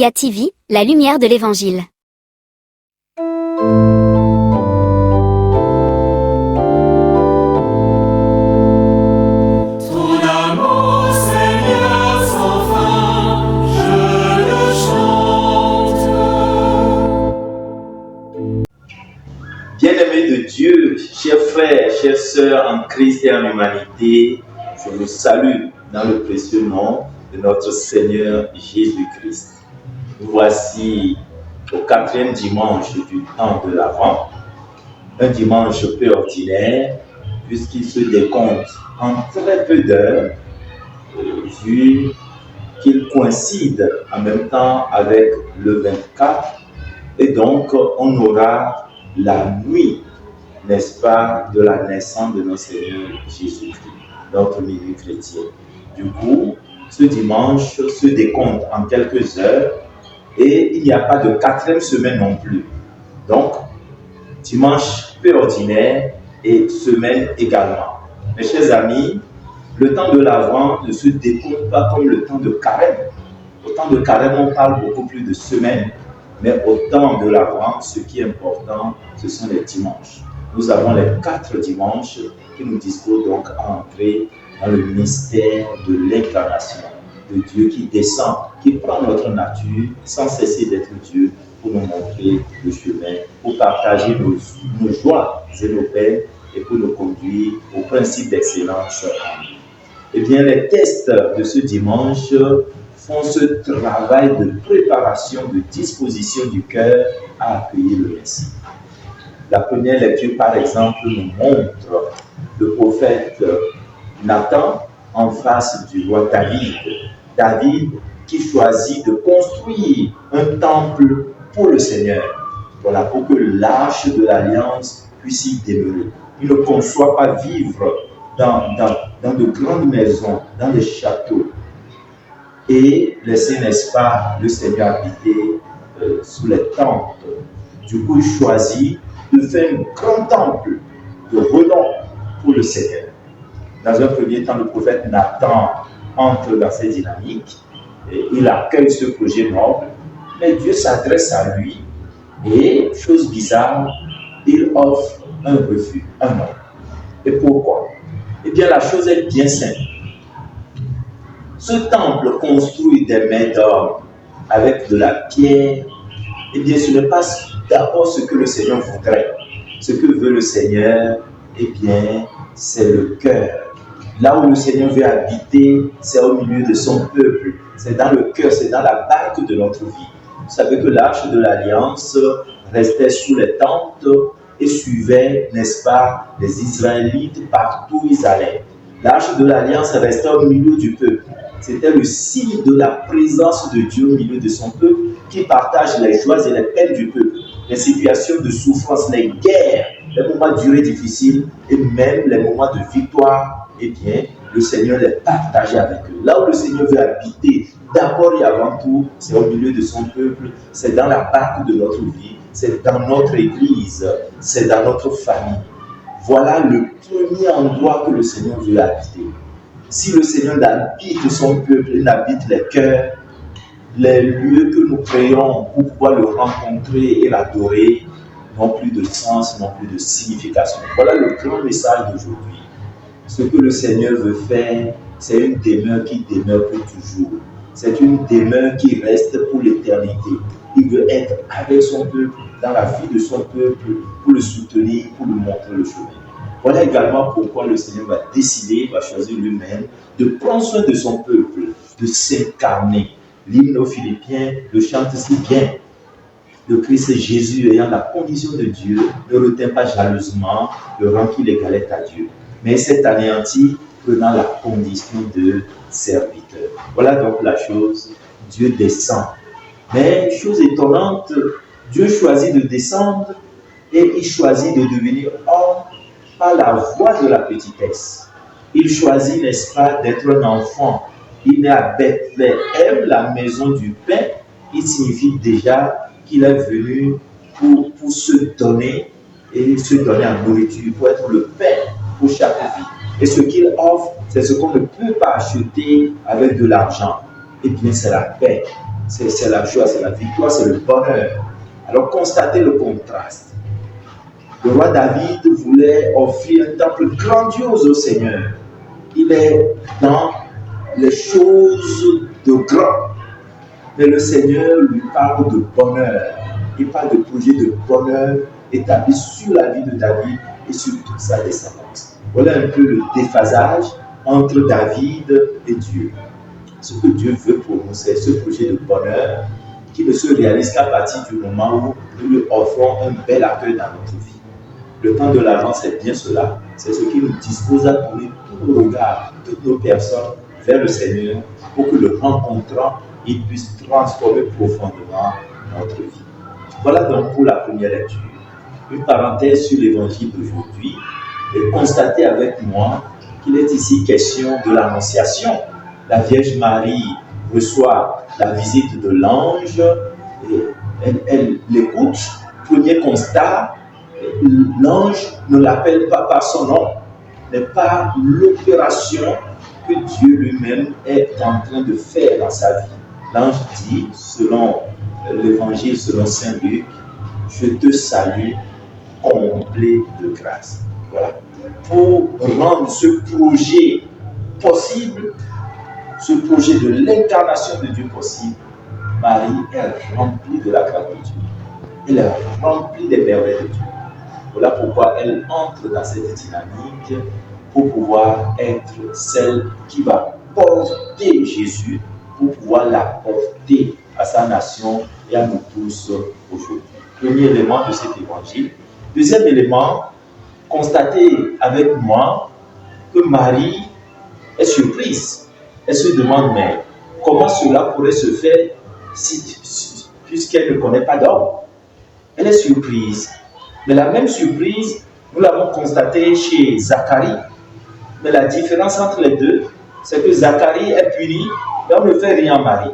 Elia TV, la lumière de l'Évangile. Ton amour, Seigneur, sans fin, je le chante. Bien-aimés de Dieu, chers frères, chères sœurs en Christ et en humanité, je vous salue dans le précieux nom de notre Seigneur Jésus-Christ. Nous voici au 4e dimanche du temps de l'Avent, un dimanche peu ordinaire, puisqu'il se décompte en très peu d'heures, vu qu'il coïncide en même temps avec le 24, et donc on aura la nuit, n'est-ce pas, de la naissance de notre Seigneur Jésus-Christ, notre milieu chrétien. Du coup, ce dimanche se décompte en quelques heures et il n'y a pas de 4e semaine non plus. Donc, dimanche peu ordinaire et semaine également. Mes chers amis, le temps de l'Avent ne se décompte pas comme le temps de Carême. Au temps de Carême, on parle beaucoup plus de semaines, mais au temps de l'Avent, ce qui est important, ce sont les dimanches. Nous avons les 4 dimanches qui nous disposent donc à entrer dans le mystère de l'incarnation, de Dieu qui descend, qui prend notre nature sans cesser d'être Dieu pour nous montrer le chemin, pour partager nos joies et nos peines et pour nous conduire au principe d'excellence en nous. Eh bien, les textes de ce dimanche font ce travail de préparation, de disposition du cœur à accueillir le Messie. La première lecture, par exemple, nous montre le prophète Nathan en face du roi David. David qui choisit de construire un temple pour le Seigneur. Voilà, pour que l'arche de l'Alliance puisse y demeurer. Il ne conçoit pas vivre dans de grandes maisons, dans des châteaux, et laisser, n'est-ce pas, le Seigneur habiter sous les tentes. Du coup, il choisit de faire un grand temple de renom pour le Seigneur. Dans un premier temps, le prophète Nathan entre dans cette dynamique, et il accueille ce projet noble, mais Dieu s'adresse à lui et, chose bizarre, il offre un refus, un non. Et pourquoi? Eh bien, la chose est bien simple. Ce temple construit des mains d'homme avec de la pierre, eh bien, ce n'est pas d'abord ce que le Seigneur voudrait. Ce que veut le Seigneur, eh bien, c'est le cœur. Là où le Seigneur veut habiter, c'est au milieu de son peuple. C'est dans le cœur, c'est dans la barque de notre vie. Vous savez que l'arche de l'Alliance restait sous les tentes et suivait, n'est-ce pas, les Israélites partout où ils allaient. L'arche de l'Alliance restait au milieu du peuple. C'était le signe de la présence de Dieu au milieu de son peuple qui partage les joies et les peines du peuple, les situations de souffrance, les guerres, les moments durés difficiles et même les moments de victoire. Eh bien, le Seigneur les partageait avec eux. Là où le Seigneur veut habiter, d'abord et avant tout, c'est au milieu de son peuple, c'est dans la barque de notre vie, c'est dans notre église, c'est dans notre famille. Voilà le premier endroit que le Seigneur veut habiter. Si le Seigneur habite son peuple, il habite les cœurs, les lieux que nous créons pour pouvoir le rencontrer et l'adorer n'ont plus de sens, n'ont plus de signification. Voilà le grand message d'aujourd'hui. Ce que le Seigneur veut faire, c'est une demeure qui demeure pour toujours. C'est une demeure qui reste pour l'éternité. Il veut être avec son peuple, dans la vie de son peuple, pour le soutenir, pour lui montrer le chemin. Voilà également pourquoi le Seigneur va décider, va choisir lui-même de prendre soin de son peuple, de s'incarner. L'hymne aux Philippiens le chante si bien. Le Christ Jésus, ayant la condition de Dieu, ne retint pas jalousement le rang qu'il égalait à Dieu, mais s'est anéanti, prenant la condition de serviteur. Voilà donc la chose, Dieu descend. Mais, chose étonnante, Dieu choisit de descendre et il choisit de devenir homme par la voie de la petitesse. Il choisit, n'est-ce pas, d'être un enfant. Il naît à Bethléem, la maison du pain. Il signifie déjà qu'il est venu pour se donner et se donner en nourriture, pour être le pain pour chaque vie. Et ce qu'il offre, c'est ce qu'on ne peut pas acheter avec de l'argent. Eh bien, c'est la paix. c'est la joie, c'est la victoire, c'est le bonheur. Alors constatez le contraste. Le roi David voulait offrir un temple grandiose au Seigneur. Il est dans les choses de grand. Mais le Seigneur lui parle de bonheur. Il parle de projet de bonheur établi sur la vie de David et sur toute sa descendance. Voilà un peu le déphasage entre David et Dieu. Ce que Dieu veut pour nous, c'est ce projet de bonheur qui ne se réalise qu'à partir du moment où nous lui offrons un bel accueil dans notre vie. Le temps de l'Avent, c'est bien cela. C'est ce qui nous dispose à tourner tous nos regards, toutes nos personnes vers le Seigneur pour que le rencontrant, il puisse transformer profondément notre vie. Voilà donc pour la première lecture. Une parenthèse sur l'évangile d'aujourd'hui et constatez avec moi qu'il est ici question de l'Annonciation. La Vierge Marie reçoit la visite de l'ange et elle l'écoute. Premier constat, l'ange ne l'appelle pas par son nom, mais par l'opération que Dieu lui-même est en train de faire dans sa vie. L'ange dit, selon l'évangile, selon Saint Luc, « Je te salue, comblé de grâce. » Voilà. Pour rendre ce projet possible, ce projet de l'incarnation de Dieu possible, Marie est remplie de la grâce de Dieu. Elle est remplie des merveilles de Dieu. Voilà pourquoi elle entre dans cette dynamique pour pouvoir être celle qui va porter Jésus, pour pouvoir l'apporter à sa nation et à nous tous aujourd'hui. Premier élément de cet évangile. Deuxième élément, constatez avec moi que Marie est surprise. Elle se demande, mais comment cela pourrait se faire puisqu'elle ne connaît pas d'homme? Elle est surprise. Mais la même surprise, nous l'avons constatée chez Zacharie. Mais la différence entre les deux, c'est que Zacharie est puni et on ne fait rien à Marie.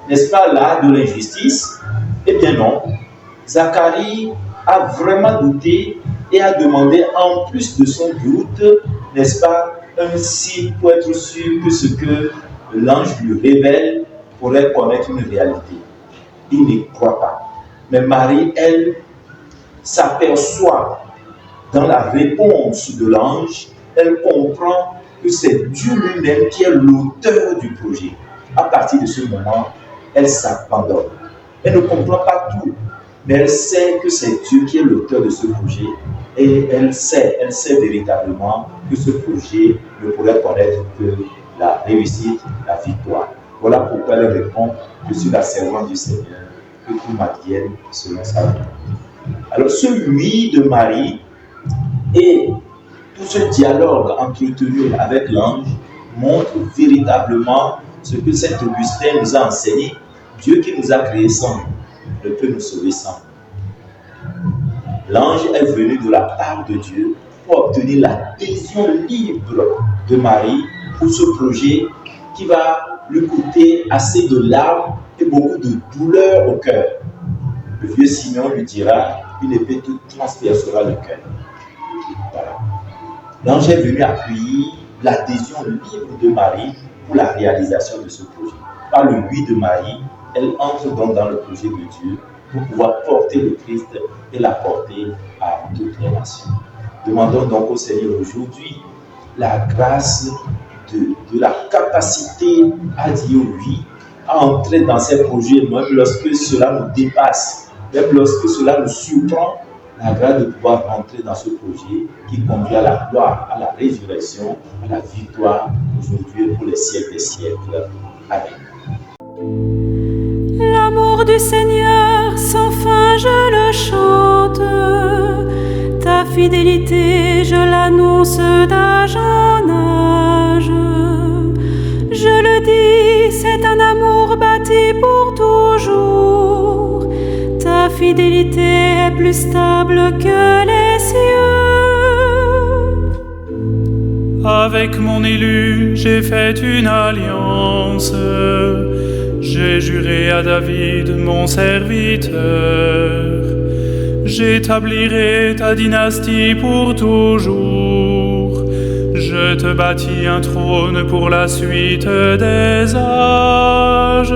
N'est-ce pas là de l'injustice? Eh bien non. Zacharie a vraiment douté et a demandé en plus de son doute, n'est-ce pas, un signe pour être sûr que ce que l'ange lui révèle pourrait connaître une réalité. Il n'y croit pas. Mais Marie, elle, s'aperçoit dans la réponse de l'ange, elle comprend que c'est Dieu lui-même qui est l'auteur du projet. À partir de ce moment, elle s'abandonne. Elle ne comprend pas tout, mais elle sait que c'est Dieu qui est l'auteur de ce projet et elle sait véritablement que ce projet ne pourrait connaître que la réussite, la victoire. Voilà pourquoi elle répond: je suis la servante du Seigneur, que tout m'advienne selon sa volonté. Alors ce oui de Marie et tout ce dialogue entretenu avec l'ange montre véritablement ce que Saint Augustin nous a enseigné. Dieu qui nous a créés sans nous ne peut nous sauver sans nous. L'ange est venu de la part de Dieu pour obtenir l'adhésion libre de Marie pour ce projet qui va lui coûter assez de larmes et beaucoup de douleur au cœur. Le vieux Simeon lui dira: une épée toute transpercera le cœur. Voilà. L'ange est venu appuyer l'adhésion libre de Marie pour la réalisation de ce projet. Par le oui de Marie, elle entre donc dans le projet de Dieu pour pouvoir porter le Christ et l'apporter à toutes les nations. Demandons donc au Seigneur aujourd'hui la grâce de la capacité à dire oui, à entrer dans ces projets, même lorsque cela nous dépasse, même lorsque cela nous surprend, la grâce de pouvoir rentrer dans ce projet qui conduit à la gloire, à la résurrection, à la victoire aujourd'hui et pour les siècles des siècles. Amen. L'amour du Seigneur sans fin, je le chante. Ta fidélité, je l'annonce d'âge en âge. Je le dis, c'est un amour bâti pour toujours. Ta fidélité est plus stable que les cieux. Avec mon élu, j'ai fait une alliance. J'ai juré à David, mon serviteur. J'établirai ta dynastie pour toujours. Je te bâtis un trône pour la suite des âges.